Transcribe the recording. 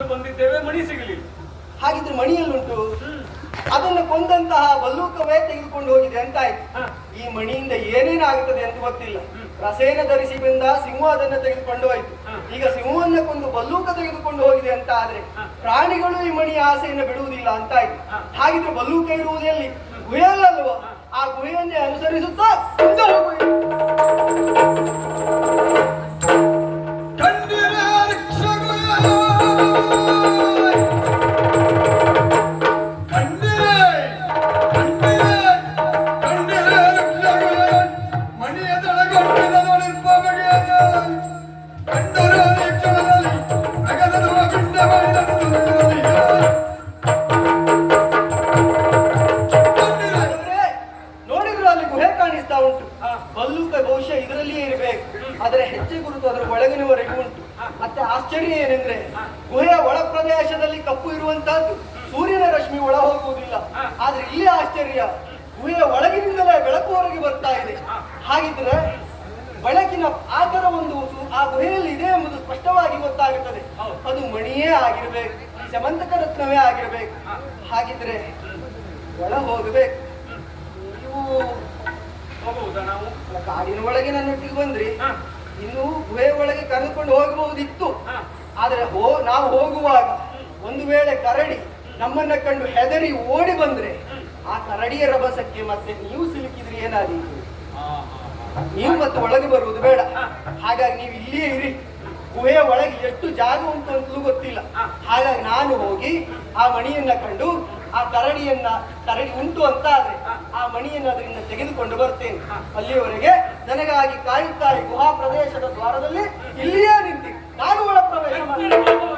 ಬಂದಿದ್ದೇವೆ, ಮಣಿ ಸಿಗಲಿಲ್ಲ. ಹಾಗಿದ್ರೆ ಮಣಿಯಲ್ಲುಂಟು. ಅದನ್ನು ಕೊಂದಂತಹ ಬಲ್ಲೂಕವೇ ತೆಗೆದುಕೊಂಡು ಹೋಗಿದೆ ಅಂತ ಆಯ್ತು. ಈ ಮಣಿಯಿಂದ ಏನೇನಾಗುತ್ತದೆ ಅಂತ ಗೊತ್ತಿಲ್ಲ. ರಸೇನ ಧರಿಸಿ ಬಂದ ಸಿಂಹ ಅದನ್ನ ತೆಗೆದುಕೊಂಡು ಹೋಯ್ತು. ಈಗ ಸಿಂಹವನ್ನ ಕೊಂದು ಬಲ್ಲೂಕ ತೆಗೆದುಕೊಂಡು ಹೋಗಿದೆ ಅಂತ ಆದ್ರೆ ಪ್ರಾಣಿಗಳು ಈ ಮಣಿಯ ಆಸೆಯನ್ನು ಬಿಡುವುದಿಲ್ಲ ಅಂತ ಆಯ್ತು. ಹಾಗಿದ್ರೆ ಬಲ್ಲೂಕ ಇರುವುದು ಎಲ್ಲಿ? ಗುಹೆಯಲ್ಲಲ್ವ? ಆ ಗುಹೆಯನ್ನೇ ಅನುಸರಿಸುತ್ತಾ ಮುಂದೆ ಹೋಗುವುದು. ಬಲ್ಲೂಕ ಬಹುಶಃ ಇದರಲ್ಲಿಯೇ ಇರಬೇಕು. ಅದರ ಹೆಜ್ಜೆ ಗುರುತು ಅದರ ಒಳಗಿನವರೆಗೂ ಉಂಟು. ಮತ್ತೆ ಆಶ್ಚರ್ಯ ಏನೆಂದ್ರೆ ಗುಹೆಯ ಒಳ ಪ್ರದೇಶದಲ್ಲಿ ಕಪ್ಪು ಇರುವಂತಹದ್ದು ಸೂರ್ಯನ ರಶ್ಮಿ ಒಳ ಹೋಗುವುದಿಲ್ಲ. ಆದ್ರೆ ಇಲ್ಲಿ ಆಶ್ಚರ್ಯ, ಗುಹೆಯ ಒಳಗಿನಿಂದಲೇ ಬೆಳಕು ಹೊರಗೆ ಬರ್ತಾ ಇದೆ. ಹಾಗಿದ್ರೆ ಬೆಳಕಿನ ಆಕಾರ ಒಂದು ಆ ಗುಹೆಯಲ್ಲಿ ಇದೆ ಎಂಬುದು ಸ್ಪಷ್ಟವಾಗಿ ಗೊತ್ತಾಗುತ್ತದೆ. ಅದು ಮಣಿಯೇ ಆಗಿರ್ಬೇಕು, ಸಮಂತಕ ರತ್ನವೇ ಆಗಿರ್ಬೇಕು. ಹಾಗಿದ್ರೆ ಒಳ ಹೋಗಬೇಕು. ನೀವು ಹೋಗಬಹುದಾ? ನಾವು ಕಾಡಿನ ಒಳಗೆ ನನ್ನೊಟ್ಟಿಗೆ ಬಂದ್ರಿ, ಇನ್ನು ಗುಹೆ ಒಳಗೆ ಕರೆದುಕೊಂಡು ಹೋಗಬಹುದಿತ್ತು. ಆದ್ರೆ ನಾವು ಹೋಗುವಾಗ ಒಂದು ವೇಳೆ ಕರಡಿ ನಮ್ಮನ್ನ ಕಂಡು ಹೆದರಿ ಓಡಿ ಬಂದ್ರೆ ಆ ಕರಡಿಯ ರಭಸಕ್ಕೆ ಮತ್ತೆ ನೀವು ಸಿಲುಕಿದ್ರಿ ಏನಾದೀತು? ನೀವು ಮತ್ತೆ ಒಳಗೆ ಬರುವುದು ಬೇಡ. ಹಾಗಾಗಿ ನೀವು ಇಲ್ಲಿಯೇ ಇರಿ. ಗುಹೆಯ ಒಳಗೆ ಎಷ್ಟು ಜಾಗ ಉಂಟು ಅಂತಲೂ ಗೊತ್ತಿಲ್ಲ. ಹಾಗಾಗಿ ನಾನು ಹೋಗಿ ಆ ಮಣಿಯನ್ನ ಕಂಡು ಆ ಕರಡಿ ಉಂಟು ಅಂತ ಆದ್ರೆ ಆ ಮಣಿಯನ್ನು ಅದರಿಂದ ತೆಗೆದುಕೊಂಡು ಬರ್ತೇನೆ. ಅಲ್ಲಿಯವರೆಗೆ ನನಗಾಗಿ ಕಾಯುತ್ತಾರೆ ಗುಹಾ ಪ್ರದೇಶದ ದ್ವಾರದಲ್ಲಿ ಇಲ್ಲಿಯೇ ನಿಂತಿ ನಾನು ಒಳ ಪ್ರವೇಶ ಮಾಡ್ತೇನೆ.